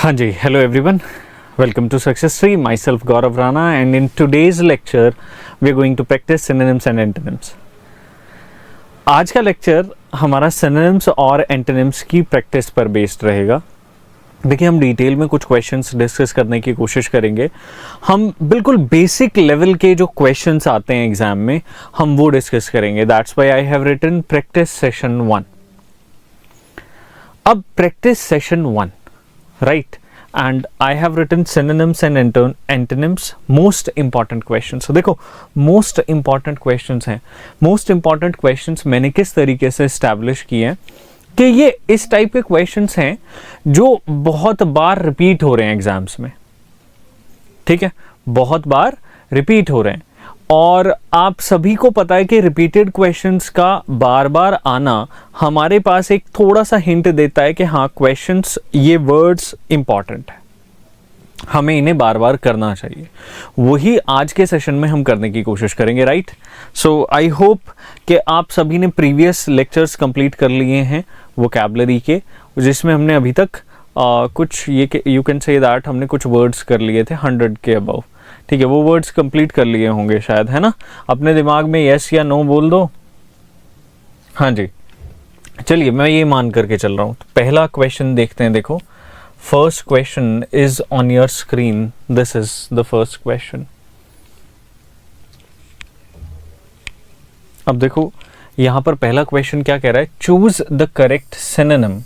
हाँ जी, hello everyone. Welcome to Success Tree. Myself Gaurav Rana, and in today's lecture we are going to practice synonyms and antonyms. आज का lecture हमारा synonyms और antonyms की practice पर based रहेगा. देखिए, हम डिटेल में कुछ क्वेश्चंस डिस्कस करने की कोशिश करेंगे. हम बिल्कुल बेसिक लेवल के जो क्वेश्चंस आते हैं एग्जाम में हम वो डिस्कस करेंगे. That's why I have written practice session 1. अब practice session 1, right, and I have written synonyms and antonyms, most important questions. So देखो, most important questions हैं. most important questions मैंने किस तरीके से establish किए हैं कि ये इस टाइप के questions हैं जो बहुत बार repeat हो रहे हैं एग्जाम्स में. ठीक है, बहुत बार repeat हो रहे हैं और आप सभी को पता है कि रिपीटेड क्वेश्चंस का बार बार आना हमारे पास एक थोड़ा सा हिंट देता है कि हाँ, क्वेश्चंस, ये वर्ड्स इंपॉर्टेंट है, हमें इन्हें बार बार करना चाहिए. वही आज के सेशन में हम करने की कोशिश करेंगे. राइट, सो आई होप कि आप सभी ने प्रीवियस लेक्चर्स कंप्लीट कर लिए हैं वोकैबुलरी के, जिसमें हमने अभी तक कुछ ये यू कैन से दैट हमने कुछ वर्ड्स कर लिए थे 100 के अबव. ठीक है, वो वर्ड्स कंप्लीट कर लिए होंगे शायद, है ना. अपने दिमाग में यस या नो बोल दो. हाँ जी, चलिए मैं ये मान करके चल रहा हूँ. तो पहला क्वेश्चन देखते हैं. देखो, first question is on your screen. This is the first question. अब देखो, यहां पर पहला क्वेश्चन क्या कह रहा है. Choose the correct synonym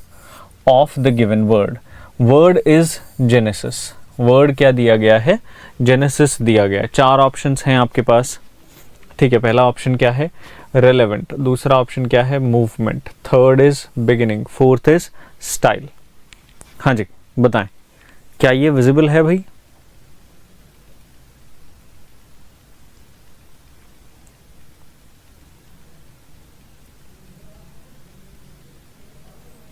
of the given word. Word is genesis. Word क्या दिया गया है? जेनेसिस दिया गया है. 4 ऑप्शंस हैं आपके पास. ठीक है, पहला ऑप्शन क्या है? रेलेवेंट. दूसरा ऑप्शन क्या है? Movement. Third is beginning. Fourth is style. हाँ जी, बताएं, क्या ये विजिबल है भाई?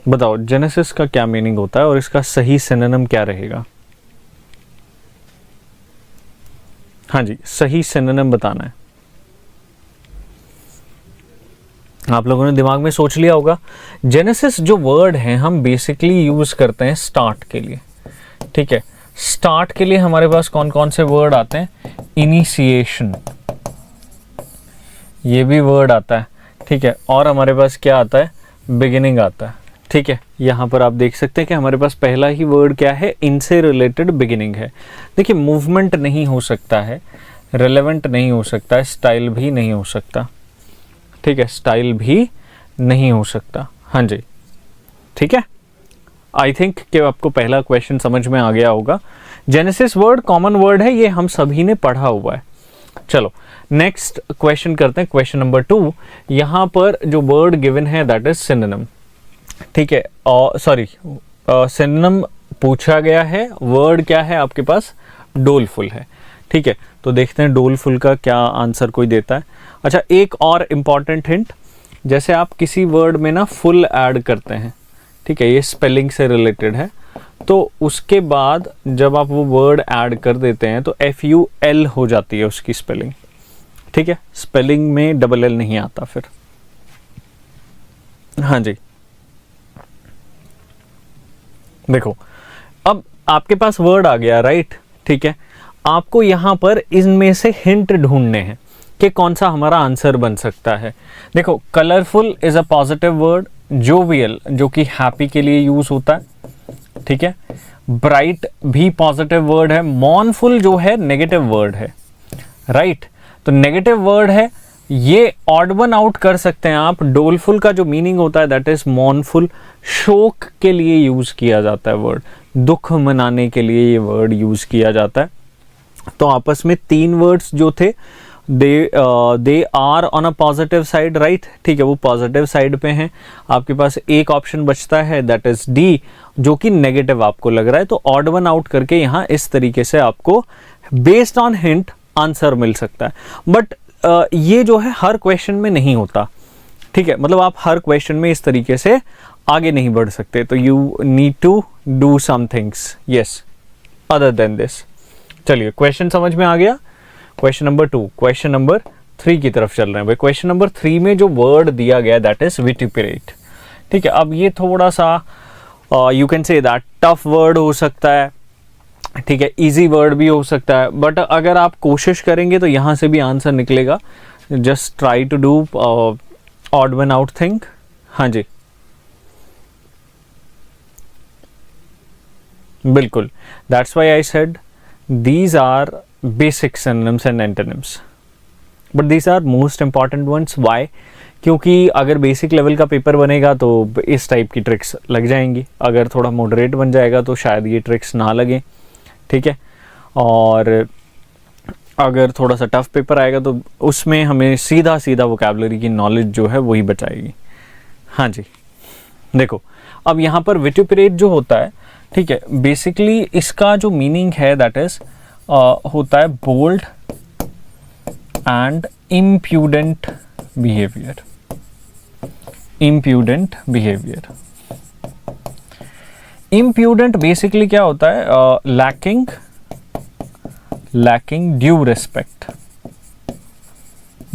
बताओ, जेनेसिस का क्या मीनिंग होता है और इसका सही सिनोनिम क्या रहेगा? हाँ जी, सही सिनोनिम बताना है. आप लोगों ने दिमाग में सोच लिया होगा. जेनेसिस जो वर्ड है हम बेसिकली यूज करते हैं स्टार्ट के लिए. ठीक है, स्टार्ट के लिए हमारे पास कौन कौन से वर्ड आते हैं? इनिशिएशन, ये भी वर्ड आता है. ठीक है, और हमारे पास क्या आता है? बिगिनिंग आता है. ठीक है, यहाँ पर आप देख सकते हैं कि हमारे पास पहला ही वर्ड क्या है? इनसे रिलेटेड बिगिनिंग है. देखिए, मूवमेंट नहीं हो सकता है, रेलेवेंट नहीं हो सकता है, स्टाइल भी नहीं हो सकता. ठीक है, स्टाइल भी नहीं हो सकता. हाँ जी, ठीक है. आई थिंक कि आपको पहला क्वेश्चन समझ में आ गया होगा. जेनेसिस वर्ड कॉमन वर्ड है, ये हम सभी ने पढ़ा हुआ है. चलो नेक्स्ट क्वेश्चन करते हैं. Question number 2. यहाँ पर जो वर्ड गिवन है दैट इज सिनोनिम. ठीक है, सॉरी, सिनोनिम पूछा गया है. वर्ड क्या है आपके पास? डोलफुल है. ठीक है, तो देखते हैं डोलफुल का क्या आंसर कोई देता है. अच्छा, एक और इम्पॉर्टेंट हिंट, जैसे आप किसी वर्ड में ना फुल ऐड करते हैं, ठीक है, ये स्पेलिंग से रिलेटेड है, तो उसके बाद जब आप वो वर्ड ऐड कर देते हैं तो FUL हो जाती है उसकी स्पेलिंग. ठीक है, स्पेलिंग में डबल L नहीं आता फिर. हाँ जी, देखो, अब आपके पास वर्ड आ गया. राइट, ठीक है, आपको यहां पर इनमें से हिंट ढूंढने हैं कि कौन सा हमारा आंसर बन सकता है. देखो, colourful is a positive word. Jovial जो कि हैप्पी के लिए यूज होता है. ठीक है, ब्राइट भी पॉजिटिव वर्ड है. मॉर्नफुल जो है नेगेटिव वर्ड है. राइट, तो नेगेटिव वर्ड है, ये ऑड वन आउट कर सकते हैं आप. डोलफुल का जो मीनिंग होता है दैट इज मॉर्नफुल. शोक के लिए यूज किया जाता है वर्ड, दुख मनाने के लिए ये वर्ड यूज किया जाता है. तो आपस में 3 वर्ड्स जो थे they are on a positive side. Right, ठीक है, वो पॉजिटिव साइड पे हैं. आपके पास एक ऑप्शन बचता है दैट इज डी, जो कि नेगेटिव आपको लग रहा है. तो ऑड वन आउट करके यहाँ इस तरीके से आपको बेस्ड ऑन हिंट आंसर मिल सकता है. बट ये जो है हर क्वेश्चन में नहीं होता. ठीक है, मतलब आप हर क्वेश्चन में इस तरीके से आगे नहीं बढ़ सकते. तो you need to do some things, yes, other than this. चलिए, क्वेश्चन समझ में आ गया. Question number 2. क्वेश्चन नंबर 3 की तरफ चल रहे हैं भाई. क्वेश्चन नंबर 3 में जो वर्ड दिया गया दैट इज विटिपरेट. ठीक है, अब ये थोड़ा सा you can say that tough word हो सकता है, ठीक है, इजी वर्ड भी हो सकता है, बट अगर आप कोशिश करेंगे तो यहाँ से भी आंसर निकलेगा. Just try to do odd one out thing. हाँ जी, बिल्कुल. That's why I said these are basic synonyms and antonyms, but these are most important ones. Why? क्योंकि अगर बेसिक लेवल का पेपर बनेगा तो इस टाइप की ट्रिक्स लग जाएंगी. अगर थोड़ा मॉडरेट बन जाएगा तो शायद ये ट्रिक्स ना लगे, ठीक है. और अगर थोड़ा सा टफ पेपर आएगा तो उसमें हमें सीधा सीधा वोकैबुलरी की नॉलेज जो है वही बचाएगी. हाँ जी, देखो अब यहाँ पर विटुपरेट जो होता है, ठीक है, बेसिकली इसका जो मीनिंग है दैट इज होता है bold and impudent behaviour. Impudent behaviour. Impudent basically क्या होता है? Lacking due respect.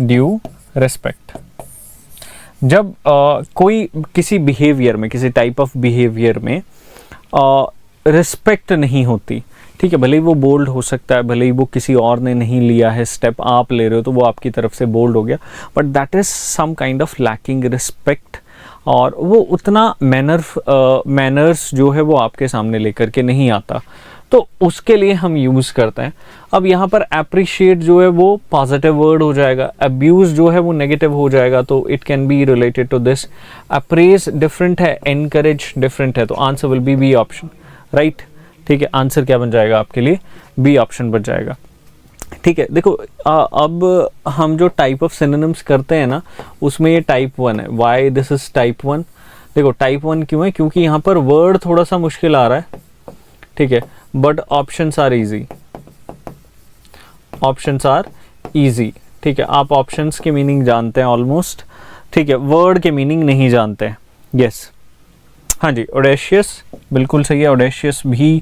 Due respect. जब कोई किसी बिहेवियर में, किसी टाइप ऑफ बिहेवियर में रिस्पेक्ट नहीं होती, ठीक है, भले ही वो बोल्ड हो सकता है, भले ही वो किसी और ने नहीं लिया है स्टेप, आप ले रहे हो तो वो आपकी तरफ से बोल्ड हो गया, but that is some kind of lacking respect. और वो उतना मैनर्स जो है वो आपके सामने लेकर के नहीं आता, तो उसके लिए हम यूज़ करते हैं. अब यहाँ पर अप्रिशिएट जो है वो पॉजिटिव वर्ड हो जाएगा, अब्यूज़ जो है वो नेगेटिव हो जाएगा, तो it can be related to this. Appraise different है, एनकरेज डिफरेंट है, तो answer will be B option, right. ठीक है, आंसर क्या बन जाएगा आपके लिए? बी ऑप्शन बन जाएगा. ठीक है, देखो अब हम जो टाइप ऑफ सिनोनिम्स करते हैं ना, उसमें ये टाइप 1 है. Why this is type 1? देखो टाइप 1 क्यों है? क्योंकि यहाँ पर वर्ड थोड़ा सा मुश्किल आ रहा है, ठीक है, but options are easy. Options are easy, ठीक है. आप ऑप्शंस के मीनिंग जानते हैं ऑलमोस्ट, ठीक है, वर्ड के मीनिंग नहीं जानते हैं. यस, हाँ जी, ऑडेशियस बिल्कुल सही है, ऑडेशियस भी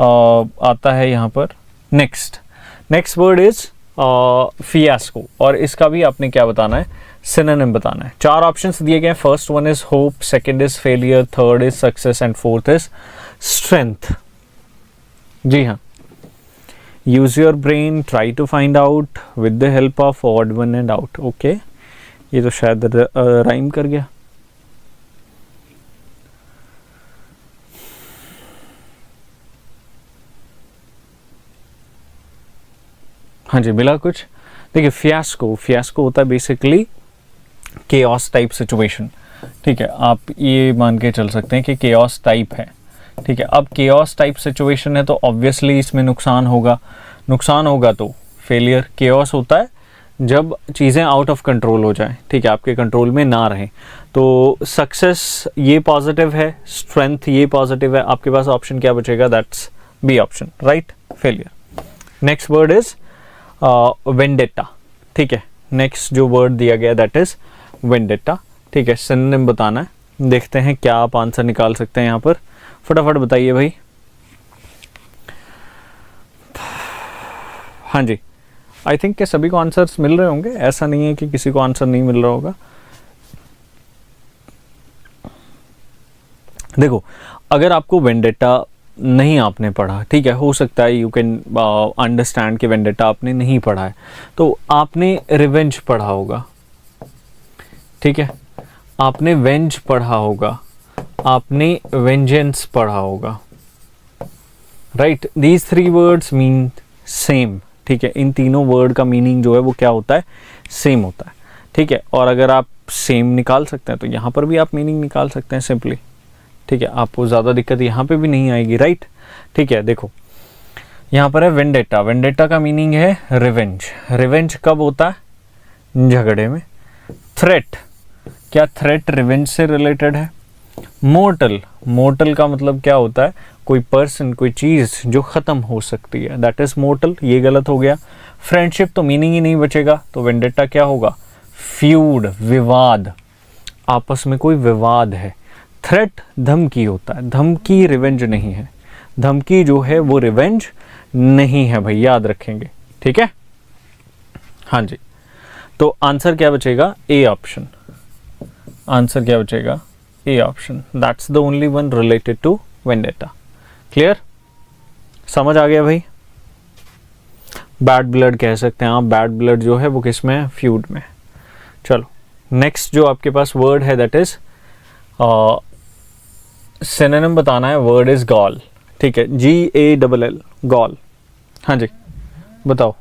आता है यहाँ पर. नेक्स्ट वर्ड इज फियास्को, और इसका भी आपने क्या बताना है? सिनोनिम बताना है. 4 ऑप्शंस दिए गए. First one is hope, second is failure, third is success and fourth is strength. जी हाँ, use your brain, try to find out with the help of odd one and out. Okay, ये तो शायद rhyme कर गया. हाँ जी, मिला कुछ? देखिए फियास्को होता है बेसिकली केओस टाइप सिचुएशन. ठीक है, आप ये मान के चल सकते हैं कि केओस टाइप है. ठीक है, अब केओस टाइप सिचुएशन है तो ऑब्वियसली इसमें नुकसान होगा तो फेलियर. केओस होता है जब चीज़ें आउट ऑफ कंट्रोल हो जाएं, ठीक है, आपके कंट्रोल में ना रहें. तो सक्सेस ये पॉजिटिव है, स्ट्रेंथ ये पॉजिटिव है. आपके पास ऑप्शन क्या बचेगा? That's B option, right, failure. Next word is vendetta. ठीक है, नेक्स्ट जो वर्ड दिया गया दैट इज वेंडेटा. ठीक है, सिनोनिम बताना है. देखते हैं क्या आप आंसर निकाल सकते हैं यहाँ पर. फटाफट बताइए भाई. हाँ जी, आई थिंक कि सभी को आंसर्स मिल रहे होंगे, ऐसा नहीं है कि किसी को आंसर नहीं मिल रहा होगा. देखो, अगर आपको वेंडेटा नहीं आपने पढ़ा, ठीक है, हो सकता है यू कैन अंडरस्टैंड कि वेंडेटा आपने नहीं पढ़ा है, तो आपने रिवेंज पढ़ा होगा. ठीक है, आपने वेंज पढ़ा होगा, आपने वेंजेंस पढ़ा होगा, right. These 3 words mean same. ठीक है, इन तीनों वर्ड का मीनिंग जो है वो क्या होता है? सेम होता है. ठीक है, और अगर आप सेम निकाल सकते हैं तो यहाँ पर भी आप मीनिंग निकाल सकते हैं सिंपली. ठीक है, आपको ज़्यादा दिक्कत यहाँ पे भी नहीं आएगी, राइट. ठीक है, देखो यहाँ पर है वेंडेटा. वेंडेटा का मीनिंग है रिवेंज. रिवेंज कब होता है? झगड़े में. थ्रेट, क्या थ्रेट रिवेंज से रिलेटेड है? मोर्टल का मतलब क्या होता है? कोई पर्सन, कोई चीज़ जो ख़त्म हो सकती है, दैट इज़ मोर्टल. ये गलत हो गया. फ्रेंडशिप तो मीनिंग ही नहीं बचेगा, तो वेंडेटा क्या होगा? फ्यूड, विवाद, आपस में कोई विवाद है. थ्रेट धमकी होता है, धमकी रिवेंज नहीं है. धमकी जो है वो रिवेंज नहीं है भाई, याद रखेंगे. ठीक है, हाँ जी. तो आंसर क्या बचेगा? A option. आंसर क्या बचेगा? A option, that's the only one related to vendetta. Clear, समझ आ गया भाई। बैड ब्लड कह सकते हैं आप, बैड ब्लड जो है वो किस में है, फ्यूड में। चलो नेक्स्ट जो आपके पास वर्ड है दैट इज सिनोनिम बताना है, वर्ड इज गॉल। ठीक है, GALL, गॉल। हाँ जी बताओ,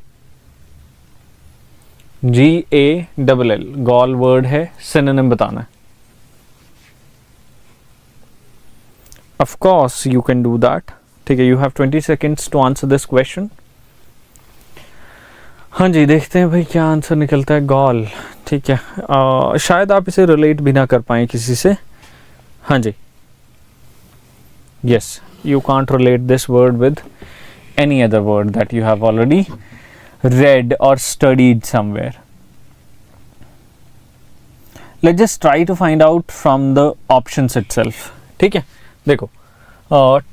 GALL गॉल वर्ड है, सिनोनिम बताना है। Of course you can do that. ठीक है, you have 20 seconds to answer this question. हाँ जी, देखते हैं भाई क्या आंसर निकलता है। गॉल, ठीक है, शायद आप इसे रिलेट भी ना कर पाए किसी से। हाँ जी, yes, you can't relate this word with any other word that you have already read or studied somewhere. Let's just try to find out from the options itself. ठीक है, देखो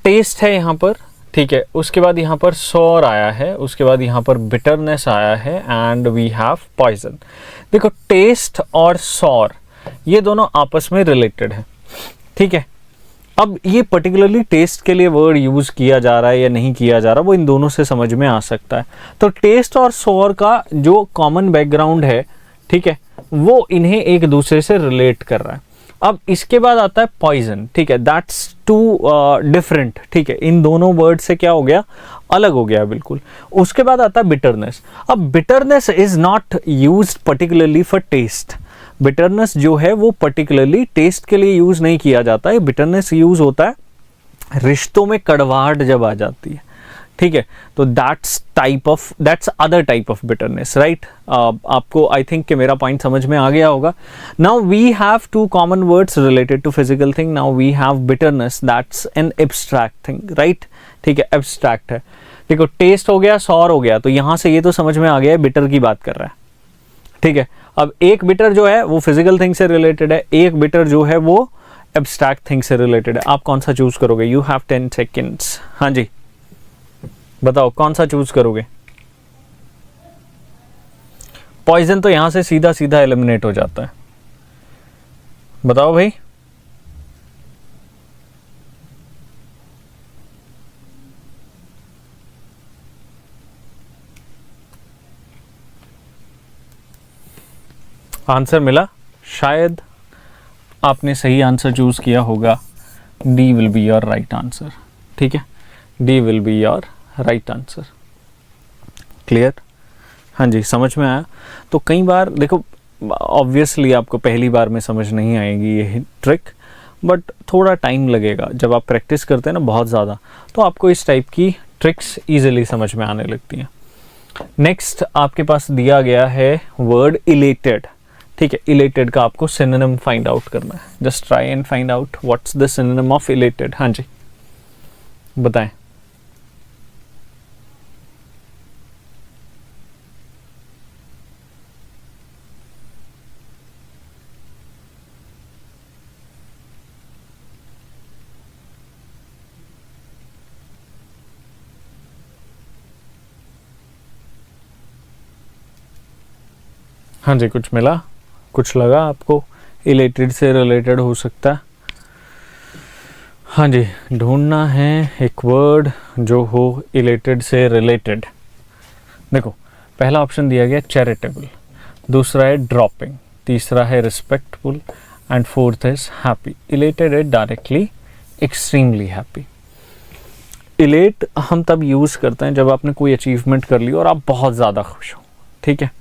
टेस्ट है यहाँ पर, ठीक है, उसके बाद यहाँ पर सॉर आया है, उसके बाद यहाँ पर बिटरनेस आया है एंड वी हैव पॉइजन। देखो टेस्ट और सॉर ये दोनों आपस में रिलेटेड है। ठीक है, अब ये पर्टिकुलरली टेस्ट के लिए वर्ड यूज किया जा रहा है या नहीं किया जा रहा, वो इन दोनों से समझ में आ सकता है। तो टेस्ट और सोर का जो कॉमन बैकग्राउंड है, ठीक है, वो इन्हें एक दूसरे से रिलेट कर रहा है। अब इसके बाद आता है पॉइजन। ठीक है, दैट्स टू डिफरेंट। ठीक है, इन दोनों वर्ड से क्या हो गया, अलग हो गया बिल्कुल। उसके बाद आता है बिटरनेस। अब bitterness is not used particularly for taste. Bitterness जो है वो पर्टिकुलरली टेस्ट के लिए यूज नहीं किया जाता है। बिटरनेस यूज होता है रिश्तों में कड़वाहट जब आ जाती है। ठीक है, तो that's other type of bitterness, right. आपको आई थिंक कि मेरा पॉइंट समझ में आ गया होगा। Now we have two common words related to physical thing. Now we have bitterness, that's an abstract thing, right. ठीक है, एब्स्ट्रैक्ट है। देखो टेस्ट हो गया, सॉर हो गया, तो यहां से ये तो समझ में आ गया है बिटर की बात कर रहा है। ठीक है, अब एक बिटर जो है वो फिजिकल थिंग से रिलेटेड है, एक बिटर जो है वो एब्स्ट्रैक्ट थिंग से रिलेटेड है। आप कौन सा चूज करोगे? You have 10 seconds। हाँ जी बताओ कौन सा चूज करोगे? पॉइजन तो यहां से सीधा सीधा एलिमिनेट हो जाता है। बताओ भाई। आंसर मिला? शायद आपने सही आंसर चूज किया होगा। D will be your right answer. ठीक है, D will be your right answer. Clear? हाँ जी, समझ में आया? तो कई बार देखो, ऑब्वियसली आपको पहली बार में समझ नहीं आएगी ये ट्रिक, बट थोड़ा टाइम लगेगा। जब आप प्रैक्टिस करते हैं ना बहुत ज़्यादा, तो आपको इस टाइप की ट्रिक्स ईजिली समझ में आने लगती हैं। नेक्स्ट आपके पास दिया गया है वर्ड इलेटेड। ठीक है, इलेटेड का आपको सिनोनिम फाइंड आउट करना है। Just try and find out what's the synonym of elated. हाँ जी बताएं। हाँ जी, कुछ मिला? कुछ लगा आपको इलेटेड से रिलेटेड हो सकता है? हाँ जी, ढूंढना है एक वर्ड जो हो इलेटेड से रिलेटेड। देखो पहला ऑप्शन दिया गया चैरिटेबल, दूसरा है ड्रॉपिंग, तीसरा है respectful and fourth is happy. Elated है डायरेक्टली एक्सट्रीमली हैप्पी। इलेट हम तब यूज करते हैं जब आपने कोई अचीवमेंट कर ली और आप बहुत ज़्यादा खुश हो। ठीक है,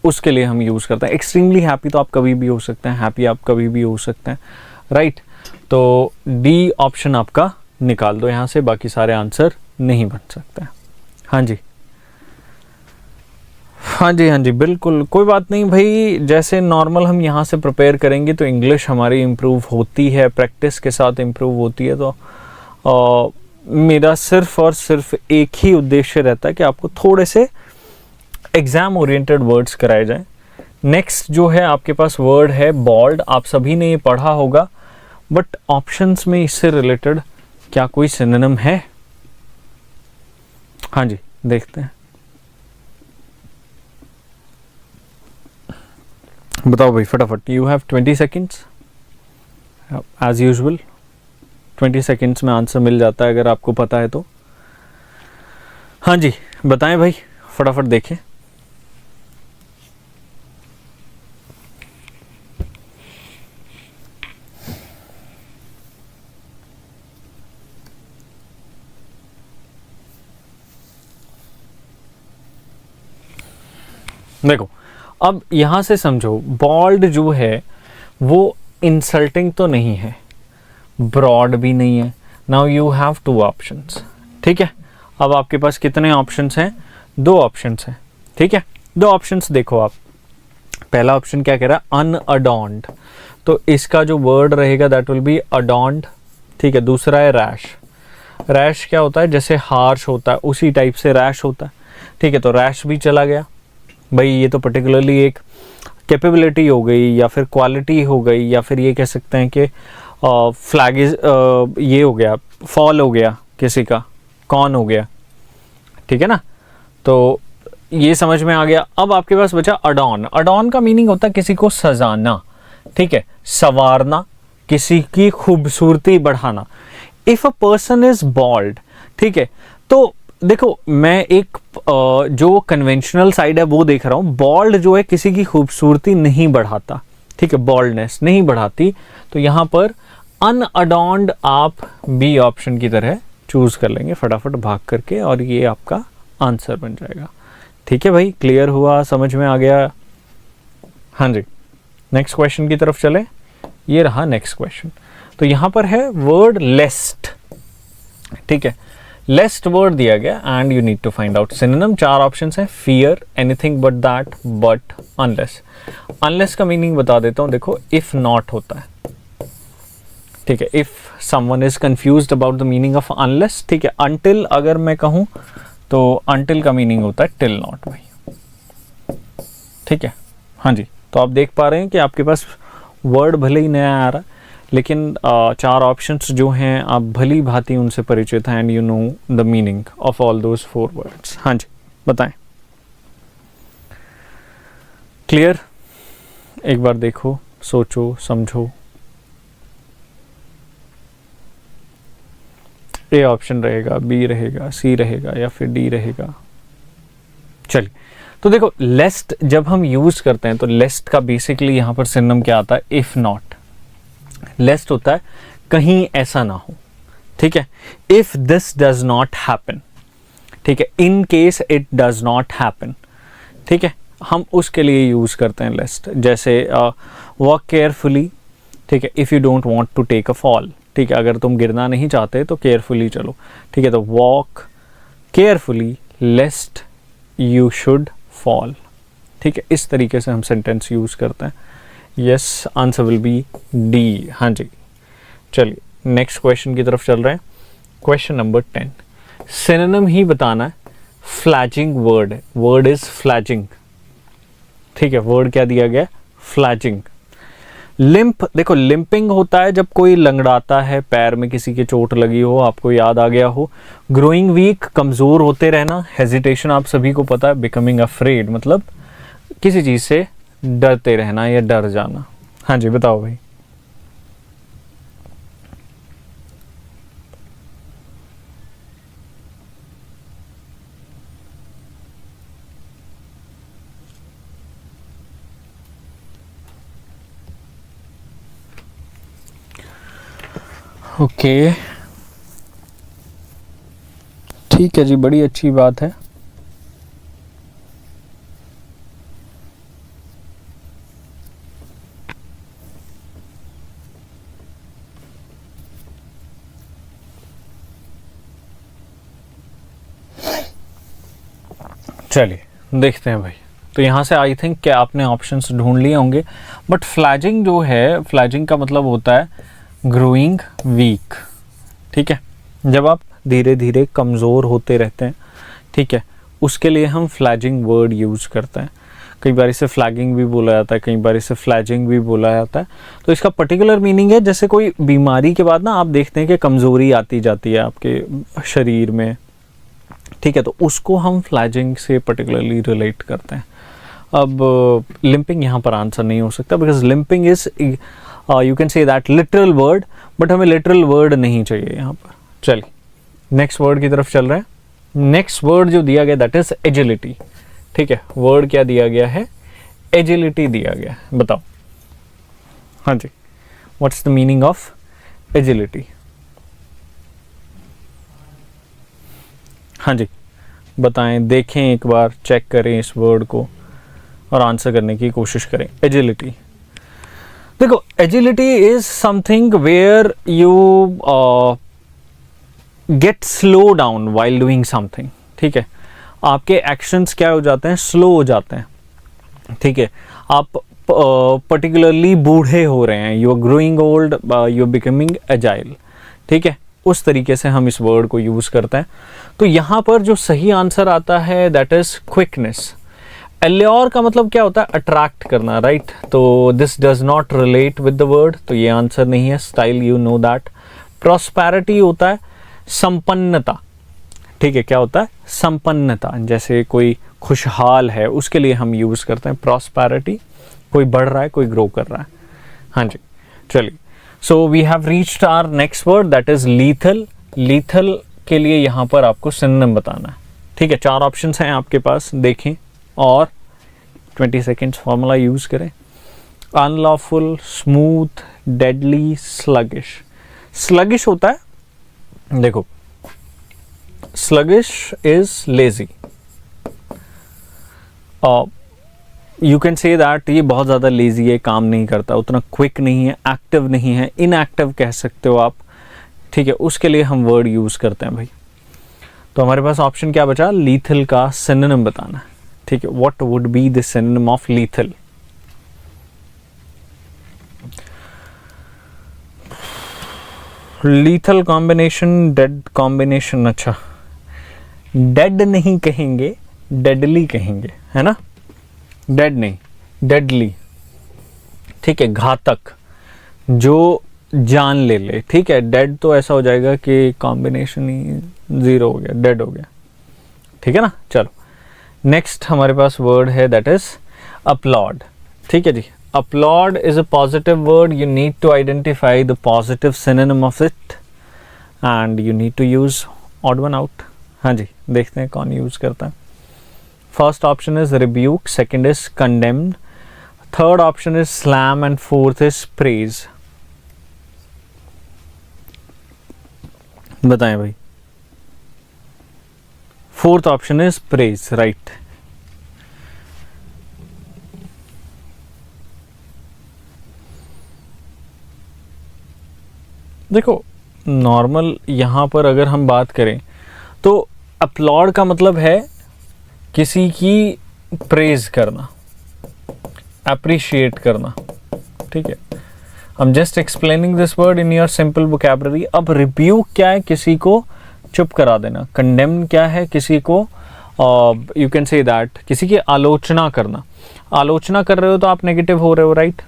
उसके लिए हम यूज़ करते हैं। एक्सट्रीमली हैप्पी तो आप कभी भी हो सकते हैं, हैप्पी आप कभी भी हो सकते हैं, राइट। तो डी ऑप्शन आपका निकाल दो यहाँ से, बाकी सारे आंसर नहीं बन सकते हैं। हाँ जी, हाँ जी, हाँ जी, बिल्कुल कोई बात नहीं भाई। जैसे नॉर्मल हम यहाँ से प्रिपेयर करेंगे तो इंग्लिश हमारी इम्प्रूव होती है, प्रैक्टिस के साथ इम्प्रूव होती है। तो मेरा सिर्फ और सिर्फ एक ही उद्देश्य रहता है कि आपको थोड़े से एग्जाम ओरिएंटेड वर्ड्स कराए जाएं। नेक्स्ट जो है आपके पास वर्ड है बॉल्ड। आप सभी ने ये पढ़ा होगा, बट ऑप्शंस में इससे रिलेटेड क्या कोई सिनोनिम है? हाँ जी देखते हैं, बताओ भाई फटाफट। You have 20 seconds। As usual 20 seconds में आंसर मिल जाता है अगर आपको पता है तो। हाँ जी बताएं भाई, फटाफट देखें। देखो अब यहां से समझो, बॉल्ड जो है वो इंसल्टिंग तो नहीं है, ब्रॉड भी नहीं है। नाउ यू हैव 2 ऑप्शंस, ठीक है। अब आपके पास कितने ऑप्शंस हैं? 2 ऑप्शंस हैं, ठीक है। 2 ऑप्शंस देखो आप। पहला ऑप्शन क्या कह रहा है? अनअडॉर्न्ड, तो इसका जो वर्ड रहेगा दैट विल बी अडॉर्न्ड, ठीक है। दूसरा है रैश। रैश क्या होता है? जैसे हार्श होता है उसी टाइप से रैश होता है, ठीक है। तो रैश भी चला गया भाई, ये तो पर्टिकुलरली एक कैपेबिलिटी हो गई या फिर क्वालिटी हो गई, या फिर ये कह सकते हैं कि फ्लैग इज ये हो गया, फॉल हो गया किसी का, कौन हो गया, ठीक है ना। तो ये समझ में आ गया। अब आपके पास बचा अडॉर्न। अडॉर्न का मीनिंग होता है किसी को सजाना, ठीक है, संवारना, किसी की खूबसूरती बढ़ाना। If a person is bald, ठीक है, तो देखो मैं एक जो कन्वेंशनल साइड है वो देख रहा हूं। बॉल्ड जो है किसी की खूबसूरती नहीं बढ़ाता, ठीक है, बॉल्डनेस नहीं बढ़ाती। तो यहां पर अनअडॉर्न्ड आप बी ऑप्शन की तरह चूज कर लेंगे फटाफट भाग करके, और ये आपका आंसर बन जाएगा। ठीक है भाई, क्लियर हुआ, समझ में आ गया? हाँ जी, नेक्स्ट क्वेश्चन की तरफ चले। ये रहा नेक्स्ट क्वेश्चन। तो यहां पर है वर्ड लेस्ट, ठीक है। लेस्ट वर्ड दिया गया and you need to find out synonym. 4 options हैं, fear, anything but that, but, unless. Unless का मीनिंग बता देता हूं, देखो इफ नॉट होता है, ठीक है। If someone is confused about the meaning of unless, ठीक है। अनटिल अगर मैं कहूं तो अनटिल का मीनिंग होता है टिल नॉट भाई, ठीक है। हाँ जी, तो आप देख पा रहे हैं कि आपके पास वर्ड भले ही नया आ रहा है, लेकिन 4 ऑप्शंस जो हैं आप भली भांति उनसे परिचित हैं and you know the meaning of all those 4 words. हाँ जी बताएं, क्लियर? एक बार देखो, सोचो, समझो। ए ऑप्शन रहेगा, बी रहेगा, सी रहेगा या फिर डी रहेगा? चलिए, तो देखो लेस्ट जब हम यूज करते हैं तो लेस्ट का बेसिकली यहां पर सिनोनिम क्या आता है? If not. लेस्ट होता है कहीं ऐसा ना हो, ठीक है। If this does not happen, ठीक है, in case it does not happen, ठीक है, हम उसके लिए यूज करते हैं लेस्ट। जैसे वॉक केयरफुली, ठीक है, if you don't want to take a fall, ठीक है, अगर तुम गिरना नहीं चाहते तो केयरफुली चलो, ठीक है। तो walk carefully लेस्ट you should fall, ठीक है। इस तरीके से हम सेंटेंस यूज करते हैं। Yes, answer will B D. हाँ जी, चलिए नेक्स्ट क्वेश्चन की तरफ चल रहे हैं। क्वेश्चन नंबर 10, सिनोनिम ही बताना है। फ्लैजिंग वर्ड है, वर्ड इज फ्लैजिंग, ठीक है। वर्ड क्या दिया गया? फ्लैजिंग। लिम्प, देखो लिम्पिंग होता है जब कोई लंगड़ाता है, पैर में किसी के चोट लगी हो, आपको याद आ गया हो। ग्रोइंग वीक, कमजोर होते रहना। हेजिटेशन आप सभी को पता है, बिकमिंग अफ्रेड मतलब किसी चीज से डरते रहना या डर जाना। हाँ जी बताओ भाई। ओके ठीक है जी, बड़ी अच्छी बात है। चलिए देखते हैं भाई। तो यहाँ से आई थिंक कि आपने ऑप्शंस ढूंढ लिए होंगे, बट फ्लैजिंग जो है, फ्लैजिंग का मतलब होता है ग्रोइंग वीक, ठीक है। जब आप धीरे धीरे कमज़ोर होते रहते हैं, ठीक है, उसके लिए हम फ्लैजिंग वर्ड यूज़ करते हैं। कई बार इसे फ्लैगिंग भी बोला जाता है, कई बार इसे फ्लैजिंग भी बोला जाता है। तो इसका पर्टिकुलर मीनिंग है जैसे कोई बीमारी के बाद ना आप देखते हैं कि कमज़ोरी आती जाती है आपके शरीर में, ठीक है, तो उसको हम फ्लैजिंग से पर्टिकुलरली रिलेट करते हैं। अब लिम्पिंग यहाँ पर आंसर नहीं हो सकता, because limping is you can say that literal word, but हमें लिटरल वर्ड नहीं चाहिए यहाँ पर। चलिए नेक्स्ट वर्ड की तरफ चल रहे हैं। नेक्स्ट वर्ड जो दिया गया दैट इज एजिलिटी। ठीक है, वर्ड क्या दिया गया है? एजिलिटी दिया गया है। बताओ हाँ जी, what's the meaning of agility? हाँ जी बताएं, देखें एक बार, चेक करें इस वर्ड को और आंसर करने की कोशिश करें। एजिलिटी, देखो agility is something where you get slow down while doing something. ठीक है, आपके एक्शंस क्या हो जाते हैं? स्लो हो जाते हैं। ठीक है, आप पर्टिकुलरली बूढ़े हो रहे हैं, you are growing old, you are becoming agile. ठीक है, उस तरीके से हम इस वर्ड को यूज करते हैं। तो यहाँ पर जो सही आंसर आता है दैट इज क्विकनेस। एल्योर का मतलब क्या होता है? अट्रैक्ट करना, राइट? तो this does not relate with the word, तो ये आंसर नहीं है। Style, you know that. Prosperity होता है संपन्नता। ठीक है, क्या होता है? संपन्नता। जैसे कोई खुशहाल है उसके लिए हम यूज करते हैं प्रॉस्पेरिटी। कोई बढ़ रहा है, कोई ग्रो कर रहा है। हाँ जी चलिए, so we have reached our next word that is lethal. Lethal के लिए यहाँ पर आपको सिनोनिम बताना है। ठीक है, 4 ऑप्शंस हैं आपके पास, देखें और 20 सेकेंड्स फॉर्मूला यूज करें। Unlawful, smooth, deadly, sluggish. Sluggish होता है, देखो sluggish is lazy. You can say that ये बहुत ज़्यादा लेजी है, काम नहीं करता, उतना क्विक नहीं है, एक्टिव नहीं है, इनएक्टिव कह सकते हो आप। ठीक है, उसके लिए हम वर्ड यूज़ करते हैं भाई। तो हमारे पास ऑप्शन क्या बचा? लीथल का सिनोनिम बताना है। ठीक है, what would be the synonym of lethal? Lethal combination, dead combination. अच्छा, डेड नहीं कहेंगे, डेडली कहेंगे, है ना? डेड नहीं, डेडली। ठीक है, घातक, जो जान ले ले। ठीक है, डेड तो ऐसा हो जाएगा कि कॉम्बिनेशन ही 0 हो गया, डेड हो गया। ठीक है ना? चलो नेक्स्ट हमारे पास वर्ड है दैट इज अपलॉड। ठीक है जी, applaud is a positive word. You need to identify the positive synonym of it and you need to use odd one out. हाँ जी, देखते हैं कौन यूज करता है। First option is rebuke, second is condemned, third option is slam and fourth is praise. बताएं भाई। Fourth option is praise, right. देखो नॉर्मल यहां पर अगर हम बात करें तो अपलॉड का मतलब है किसी की प्रेज करना, अप्रिशिएट करना। ठीक है, I'm just explaining this word in your simple vocabulary। अब रिब्यूक क्या है? किसी को चुप करा देना। कंडेम क्या है? किसी को यू कैन से दैट किसी की आलोचना करना। आलोचना कर रहे हो तो आप नेगेटिव हो रहे हो, राइट?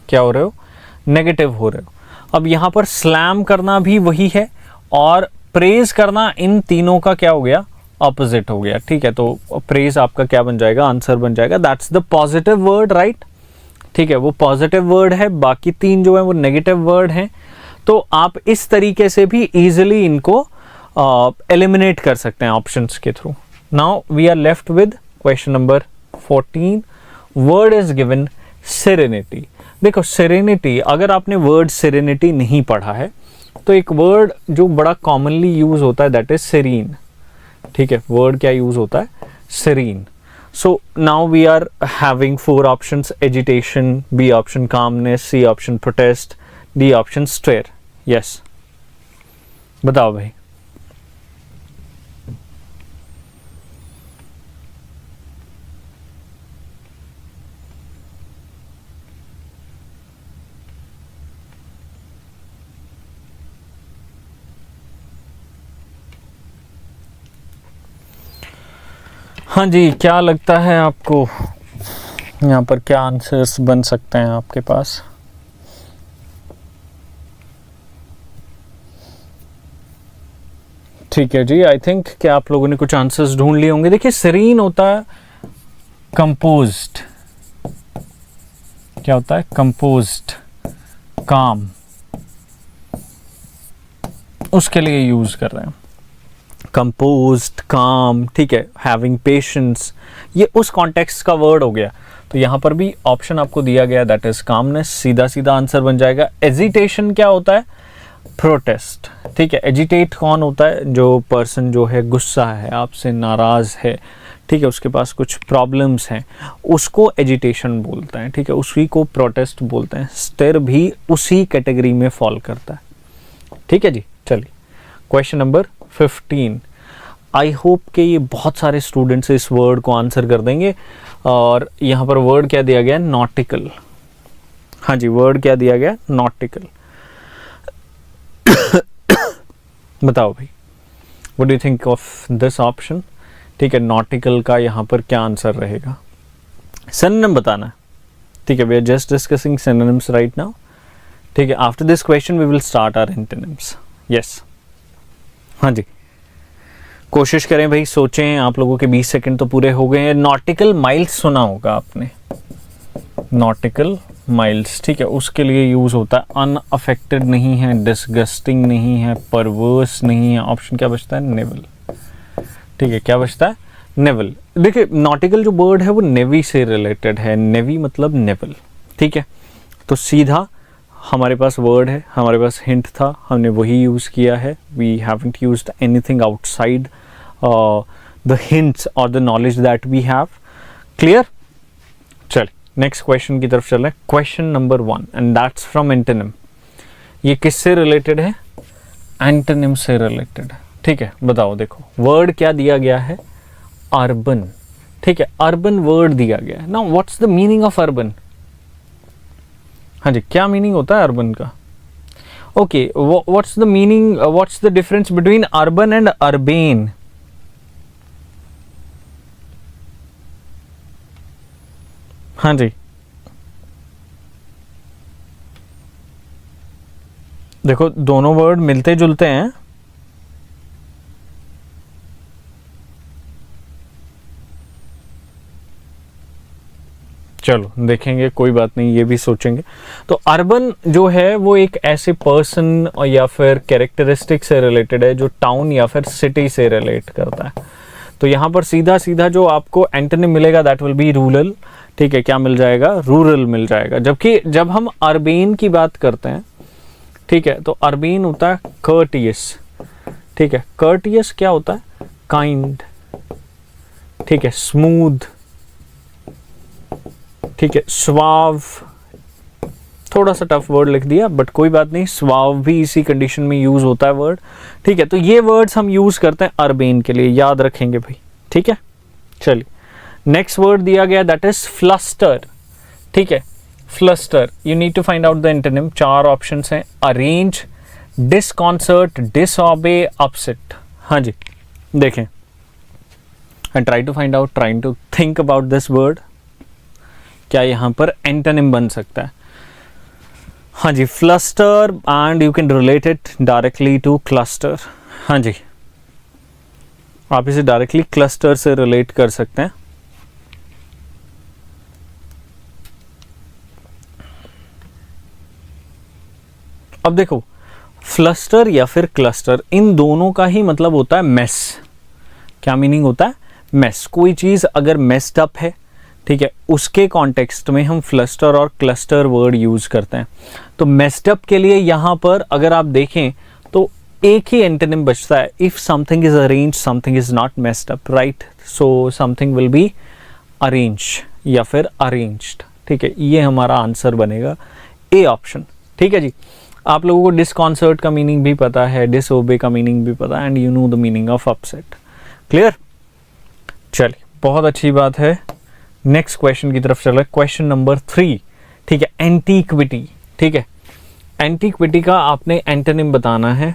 क्या हो रहे हो? नेगेटिव हो रहे हो। अब यहाँ पर स्लैम करना भी वही है और प्रेज करना, इन तीनों का क्या हो गया? ऑपोजिट हो गया। ठीक है, तो प्रेज आपका क्या बन जाएगा? आंसर बन जाएगा। That's the positive word, right? ठीक है, वो पॉजिटिव वर्ड है, बाकी 3 जो है वो नेगेटिव वर्ड हैं। तो आप इस तरीके से भी इजीली इनको एलिमिनेट कर सकते हैं ऑप्शंस के थ्रू। Now we are left with question number 14। Word is given serenity. देखो सेरेनिटी, अगर आपने वर्ड सेरेनिटी नहीं पढ़ा है तो एक वर्ड जो बड़ा कॉमनली यूज होता है दैट इज सेरीन। ठीक है, वर्ड क्या यूज होता है? Serine. So now we are having 4 options: agitation, B option calmness, C option protest, D option stare. Yes, बताओ भाई। हाँ जी, क्या लगता है आपको यहाँ पर क्या आंसर्स बन सकते हैं आपके पास? ठीक है जी, आई थिंक कि आप लोगों ने कुछ आंसर्स ढूंढ लिए होंगे। देखिए सेरीन होता है कंपोज्ड। क्या होता है? कंपोज्ड। काम, उसके लिए यूज कर रहे हैं। कंपोज्ड, काम, ठीक है, हैविंग पेशेंस, ये उस कॉन्टेक्स्ट का वर्ड हो गया। तो यहाँ पर भी ऑप्शन आपको दिया गया, दैट इज कामनेस, सीधा सीधा आंसर बन जाएगा। एजिटेशन क्या होता है? प्रोटेस्ट, ठीक है। एजिटेट कौन होता है? जो पर्सन जो है गुस्सा है, आपसे नाराज है, ठीक है, उसके पास कुछ प्रॉब्लम्स हैं, उसको एजिटेशन बोलते हैं, ठीक है, उसी को प्रोटेस्ट बोलते हैं। स्टेर भी उसी कैटेगरी में फॉल करता है, ठीक है जी। चलिए क्वेश्चन नंबर 15। आई होप कि ये बहुत सारे स्टूडेंट्स इस वर्ड को आंसर कर देंगे। और यहाँ पर वर्ड क्या दिया गया? नॉटिकल। हाँ जी, वर्ड क्या दिया गया? नॉटिकल। बताओ भाई, what do you think of this option? ठीक है, नॉटिकल का यहाँ पर क्या आंसर रहेगा? सिनोनिम बताना है, ठीक है। We are just discussing synonyms right now, ठीक है। After this question we will start our antonyms. Yes, हाँ जी, कोशिश करें भाई, सोचें। आप लोगों के 20 सेकंड तो पूरे हो गए हैं। नॉटिकल माइल्स सुना होगा आपने, नॉटिकल माइल्स, ठीक है, उसके लिए यूज होता है। अनअफेक्टेड नहीं है, डिसगस्टिंग नहीं है, परवर्स नहीं है। ऑप्शन क्या बचता है? नेवल, ठीक है। क्या बचता है? नेवल। देखिए, नॉटिकल जो वर्ड है वो नेवी से रिलेटेड है। नेवी मतलब नेवल, ठीक है। तो सीधा हमारे पास वर्ड है, हमारे पास हिंट था, हमने वही यूज किया है। We haven't used anything outside the hints और the knowledge that we have. Clear? चल नेक्स्ट क्वेश्चन की तरफ चलें। Question number 1 and that's from antonym. ये किससे रिलेटेड है? एंटोनिम से रिलेटेड, ठीक है। बताओ, देखो वर्ड क्या दिया गया है? अर्बन, ठीक है, अर्बन वर्ड दिया गया है। Now what's the meaning of urban? हाँ जी, क्या मीनिंग होता है अर्बन का? Okay, what's the meaning, what's the difference between urban and urbane? हाँ जी, देखो दोनों वर्ड मिलते जुलते हैं। चलो देखेंगे, कोई बात नहीं, ये भी सोचेंगे। तो अर्बन जो है वो एक ऐसे पर्सन या फिर कैरेक्टरिस्टिक से रिलेटेड है जो टाउन या फिर सिटी से रिलेट करता है। तो यहाँ पर सीधा सीधा जो आपको एंटोनिम मिलेगा दैट विल बी रूरल, ठीक है। क्या मिल जाएगा? रूरल मिल जाएगा। जबकि जब हम अर्बेन की बात करते हैं, ठीक है, तो अर्बेन होता है कर्टियस, ठीक है। कर्टियस क्या होता है? काइंड, ठीक है, स्मूथ, ठीक है, स्वाव। थोड़ा सा टफ वर्ड लिख दिया बट कोई बात नहीं, स्वाव भी इसी कंडीशन में यूज होता है वर्ड, ठीक है। तो ये वर्ड्स हम यूज करते हैं अर्बेन के लिए, याद रखेंगे भाई, ठीक है। चलिए नेक्स्ट वर्ड दिया गया दैट इज फ्लस्टर, ठीक है। Fluster, you need to find out the antonym. 4 options हैं, अरेंज, डिसकॉन्सर्ट, डिसऑबे, अपसेट। हाँ जी, देखें and try to find out, trying to think about this word, क्या यहां पर एंटोनिम बन सकता है? हाँ जी, fluster, and you can relate it directly to cluster. हाँ जी, आप इसे डायरेक्टली क्लस्टर से रिलेट कर सकते हैं। अब देखो, फ्लस्टर या फिर क्लस्टर, इन दोनों का ही मतलब होता है मेस। क्या मीनिंग होता है? मेस। कोई चीज अगर मेस्ड अप है, ठीक है, उसके कॉन्टेक्स्ट में हम फ्लस्टर और क्लस्टर वर्ड यूज करते हैं। तो मेस्ड अप के लिए यहां पर अगर आप देखें तो एक ही एंटोनिम बचता है। If something is arrange, something is not messed up, right? So something will be arrange या फिर अरेंज्ड, ठीक है। ये हमारा आंसर बनेगा, ए ऑप्शन, ठीक है जी। आप लोगों को डिसकॉन्सर्ट का मीनिंग भी पता है, डिसओबे का मीनिंग भी पता है, and you know the meaning of upset. Clear? चलिए, बहुत अच्छी बात है। नेक्स्ट क्वेश्चन की तरफ चल रहा है, क्वेश्चन नंबर 3, ठीक है। एंटीक्विटी, ठीक है। एंटीक्विटी का आपने एंटोनिम बताना है।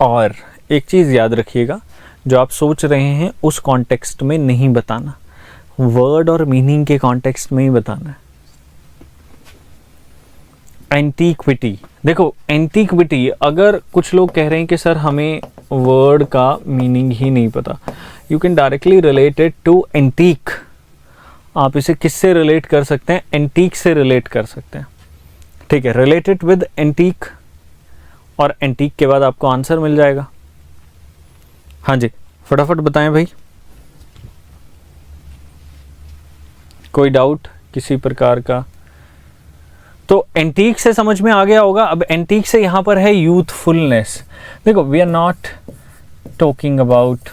और एक चीज याद रखिएगा, जो आप सोच रहे हैं उस कॉन्टेक्स्ट में नहीं बताना, वर्ड और मीनिंग के कॉन्टेक्स्ट में ही बताना है। एंटीक्विटी, देखो एंटीक्विटी, अगर कुछ लोग कह रहे हैं कि सर हमें वर्ड का मीनिंग ही नहीं पता, you can directly relate it to antique. आप इसे किससे रिलेट कर सकते हैं? एंटीक से रिलेट कर सकते हैं, ठीक है, रिलेटेड विद एंटीक, और एंटीक के बाद आपको आंसर मिल जाएगा। हाँ जी, फटाफट बताएं भाई, कोई डाउट किसी प्रकार का? तो एंटीक से समझ में आ गया होगा। अब एंटीक से यहां पर है यूथफुलनेस। देखो, we are not talking about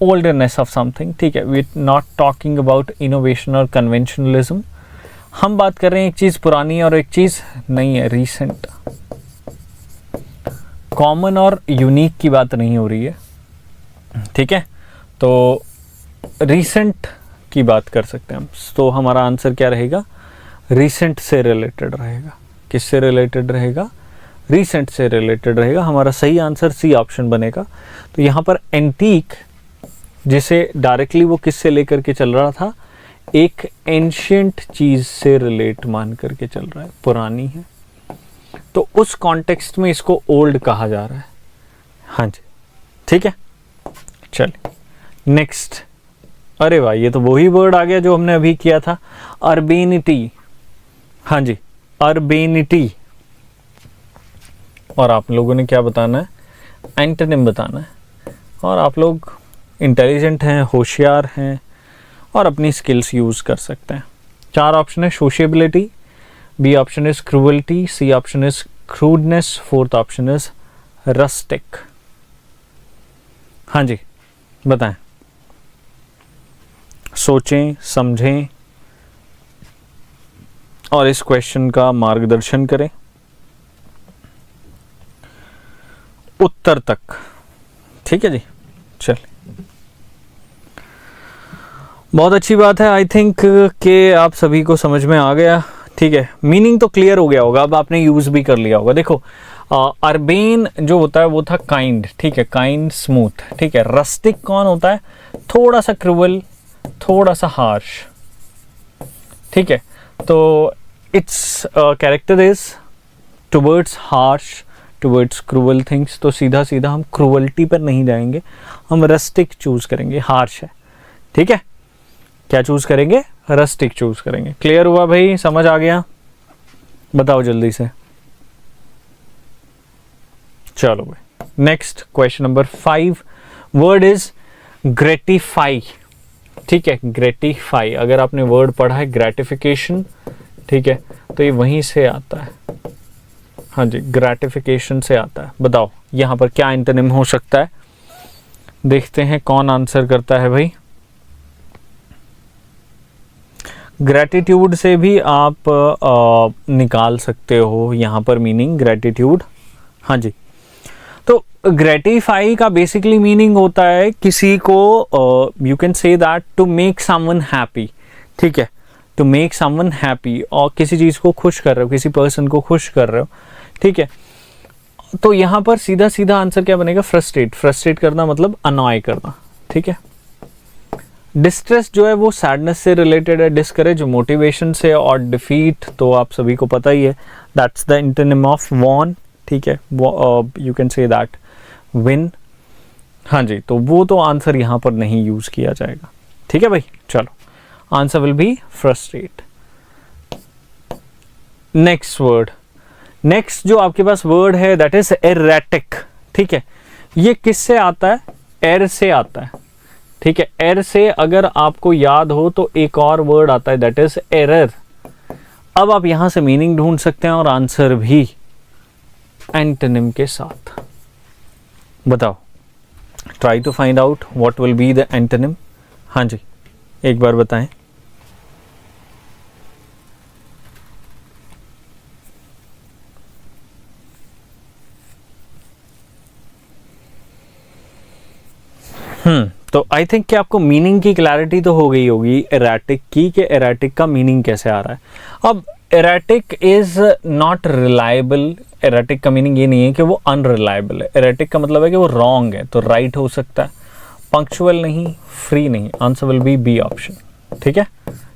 olderness of something, ठीक है, we are not talking about innovation और कन्वेंशनलिज्म। हम बात कर रहे हैं एक चीज पुरानी और एक चीज नई है, रीसेंट। कॉमन और यूनिक की बात नहीं हो रही है, ठीक है, तो रीसेंट की बात कर सकते हैं हम। तो हमारा आंसर क्या रहेगा? रीसेंट से रिलेटेड रहेगा। किससे रिलेटेड रहेगा? रीसेंट से रिलेटेड रहेगा। हमारा सही आंसर सी ऑप्शन बनेगा। तो यहाँ पर एंटीक, जिसे डायरेक्टली वो किससे लेकर के चल रहा था? एक एंशियंट चीज से रिलेट मान करके चल रहा है, पुरानी है, तो उस कॉन्टेक्स्ट में इसको ओल्ड कहा जा रहा है। हाँ जी, ठीक है, चलिए नेक्स्ट। अरे भाई, ये तो वही वर्ड आ गया जो हमने अभी किया था, अर्बेनिटी। हाँ जी, अर्बेनिटी। और आप लोगों ने क्या बताना है? एंटोनिम बताना है। और आप लोग इंटेलिजेंट हैं, होशियार हैं और अपनी स्किल्स यूज कर सकते हैं। 4 ऑप्शन है, sociability, B option is cruelty, C option is crudeness, fourth option is rustic. हाँ जी, बताएं, सोचें, समझें और इस क्वेश्चन का मार्गदर्शन करें उत्तर तक। ठीक है जी, चलिए, बहुत अच्छी बात है। आई थिंक कि आप सभी को समझ में आ गया। ठीक है, मीनिंग तो क्लियर हो गया होगा, अब आपने यूज भी कर लिया होगा। देखो, अर्बेन जो होता है वो था काइंड, ठीक है, काइंड, स्मूथ, ठीक है। रस्टिक कौन होता है? थोड़ा सा क्रूअल, थोड़ा सा हार्श, ठीक है। तो it's character is towards harsh, towards cruel things. तो सीधा सीधा हम क्रूअल्टी पर नहीं जाएंगे, हम रस्टिक चूज करेंगे, हार्श है, ठीक है। क्या चूज करेंगे? रस्टिक चूज करेंगे। क्लियर हुआ भाई? समझ आ गया? बताओ जल्दी से। चलो भाई, next question number 5, word is gratify, ठीक है। ग्रेटिफाई, अगर आपने वर्ड पढ़ा है ग्रेटिफिकेशन, ठीक है, तो ये वहीं से आता है। हाँ जी, ग्रेटिफिकेशन से आता है। बताओ यहां पर क्या एंटोनिम हो सकता है? देखते हैं कौन आंसर करता है भाई। ग्रेटिट्यूड से भी आप निकाल सकते हो यहां पर मीनिंग, ग्रेटिट्यूड। हाँ जी, तो ग्रेटिफाई का बेसिकली मीनिंग होता है किसी को, you can say that to make someone happy, ठीक है, टू मेक समवन हैप्पी, और किसी चीज को खुश कर रहे हो, किसी पर्सन को खुश कर रहे हो, ठीक है। तो यहां पर सीधा सीधा आंसर क्या बनेगा? फ्रस्ट्रेट। फ्रस्ट्रेट करना मतलब अनॉय करना, ठीक है। डिस्ट्रेस जो है वो सैडनेस से रिलेटेड है, डिस्करेज मोटिवेशन से, और डिफीट तो आप सभी को पता ही है, that's the antonym of won, ठीक है। You can say that win. हाँ जी, तो वो तो आंसर यहां पर नहीं यूज किया जाएगा, ठीक है भाई। चलो, answer will B frustrate. Next word, next जो आपके पास वर्ड है दैट इज एरेटिक, ठीक है। ये किससे आता है? एर से आता है, ठीक है। एर से अगर आपको याद हो तो एक और वर्ड आता है दैट इज एरर। अब आप यहां से मीनिंग ढूंढ सकते हैं और आंसर भी एंटोनिम के साथ। बताओ, try to find out what will be the antonym. हाँ जी, एक बार बताएं। तो आई थिंक कि आपको मीनिंग की क्लैरिटी तो हो गई होगी एरेटिक की, कि एरेटिक का मीनिंग कैसे आ रहा है। अब erratic is not reliable. Erratic का मीनिंग ये नहीं है कि वो अनरिलायबल है। एरेटिक का मतलब है कि वो रॉन्ग है, तो राइट हो सकता है, पंक्चुअल नहीं, फ्री नहीं। Answer will be B option, ठीक है।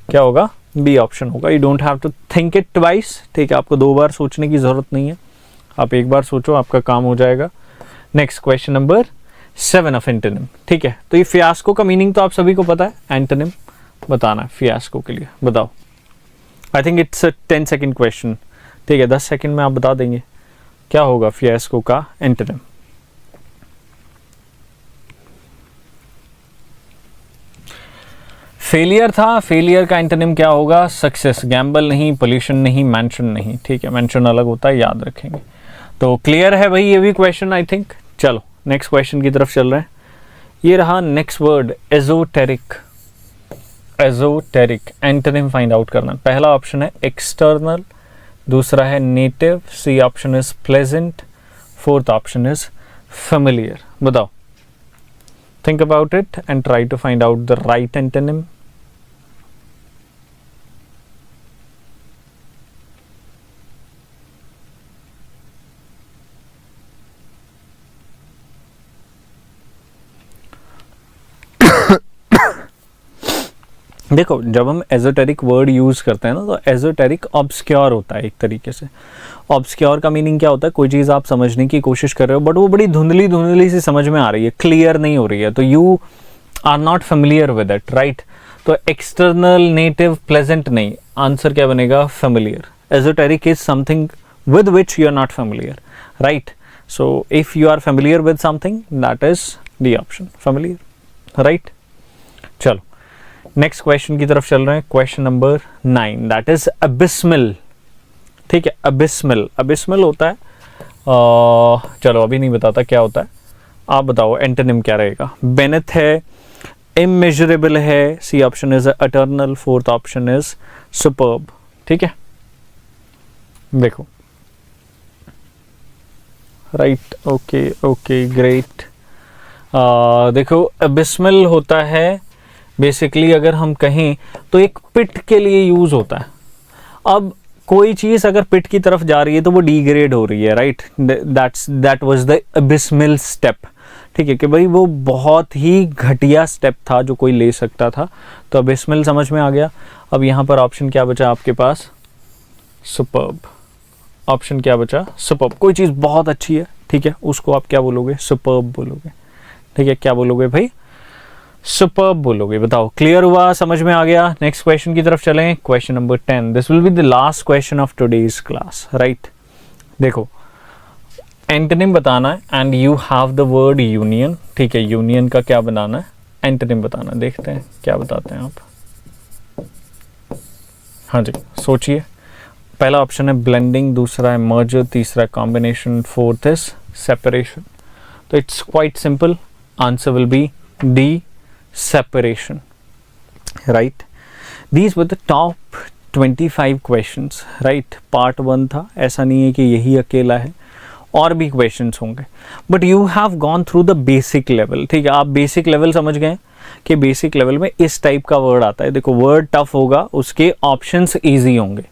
क्या होगा? बी ऑप्शन होगा। You don't have to think it twice, ठीक है। आपको 2 बार सोचने की जरूरत नहीं है, आप एक बार सोचो, आपका काम हो जाएगा। Next question number 7 of antonym, ठीक है। तो ये फियास्को का मीनिंग तो आप सभी को पता है, एंटोनिम बताना है फियास्को के लिए। बताओ, I think it's a 10 second question, ठीक है, 10 सेकंड में आप बता देंगे क्या होगा फियास्को का एंटोनिम। फेलियर था, फेलियर का एंटोनिम क्या होगा? सक्सेस। गैम्बल नहीं, पोल्यूशन नहीं, मेंशन नहीं, ठीक है, मेंशन अलग होता है, याद रखेंगे। तो क्लियर है भाई ये भी क्वेश्चन आई थिंक। चलो नेक्स्ट क्वेश्चन की तरफ चल रहे हैं। ये रहा next word, esoteric. Esoteric antonym find out करना। पहला ऑप्शन है एक्सटर्नल, दूसरा है नेटिव, C option is pleasant, fourth option is familiar. बताओ, think about it and try to find out the right antonym. देखो, जब हम एजोटेरिक वर्ड यूज करते हैं ना, तो एजोटेरिक ऑब्सक्योर होता है एक तरीके से। ऑब्सक्योर का मीनिंग क्या होता है? कोई चीज़ आप समझने की कोशिश कर रहे हो बट वो बड़ी धुंधली धुंधली सी समझ में आ रही है, क्लियर नहीं हो रही है, तो you are not familiar with it, right. तो एक्सटर्नल, नेटिव, प्लेजेंट नहीं, आंसर क्या बनेगा? Familiar. Esoteric is something with which you are not familiar, right. So if you are familiar with something, that is the option, familiar, right. चलो next question की तरफ चल रहे हैं। Question number 9, that is abysmal. ठीक है, abysmal. Abysmal होता है चलो अभी नहीं बताता क्या होता है, आप बताओ एंटोनिम क्या रहेगा। बेनेथ है, इमेजरेबल है, C option is eternal, fourth option is superb. ठीक है, देखो, राइट, ओके ओके ग्रेट। देखो, अबिस्मल होता है बेसिकली, अगर हम कहें तो एक पिट के लिए यूज होता है। अब कोई चीज अगर पिट की तरफ जा रही है तो वो डिग्रेड हो रही है, right. That was the abysmal step. ठीक है, कि भाई वो बहुत ही घटिया स्टेप था जो कोई ले सकता था, तो अबिस्मल समझ में आ गया। अब यहाँ पर ऑप्शन क्या बचा आपके पास? सुपर्ब। ऑप्शन क्या बचा? सुपर्ब। कोई चीज बहुत अच्छी है, ठीक है, उसको आप क्या बोलोगे? सुपर्ब बोलोगे। ठीक है, क्या बोलोगे भाई? सुपर्ब बोलोगे। बताओ, क्लियर हुआ, समझ में आ गया? नेक्स्ट क्वेश्चन की तरफ चलें। Question number 10, this will be the last question of today's class, right. देखो, एंटोनिम बताना है and you have the word union. ठीक है, यूनियन का क्या बनाना है? एंटोनिम बताना। देखते हैं क्या बताते हैं आप। हाँ जी, सोचिए। पहला ऑप्शन है ब्लेंडिंग, दूसरा है मर्जर, तीसरा कॉम्बिनेशन, फोर्थ इज सेपरेशन। तो it's quite simple, answer will B D, separation, right. These were the top 25 questions, right. Part 1 था, ऐसा नहीं है कि यही अकेला है, और भी questions होंगे, but you have gone through the basic level। ठीक है, आप बेसिक लेवल समझ गए कि बेसिक लेवल में इस टाइप का वर्ड आता है। देखो, वर्ड टफ होगा, उसके ऑप्शंस ईजी होंगे,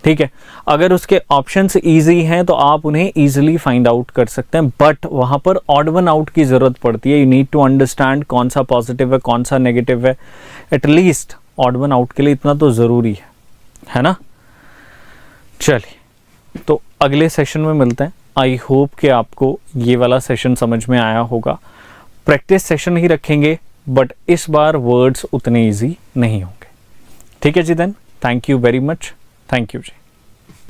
ठीक है। अगर उसके ऑप्शंस इजी हैं तो आप उन्हें इजीली फाइंड आउट कर सकते हैं, बट वहां पर ऑड वन आउट की जरूरत पड़ती है। यू नीड टू अंडरस्टैंड कौन सा पॉजिटिव है, कौन सा नेगेटिव है। एटलीस्ट ऑड वन आउट के लिए इतना तो जरूरी है ना। चलिए, तो अगले सेशन में मिलते हैं। आई होप कि आपको ये वाला सेशन समझ में आया होगा। प्रैक्टिस सेशन ही रखेंगे, बट इस बार वर्ड्स उतने ईजी नहीं होंगे। ठीक है जी, then thank you very much. Thank you ji.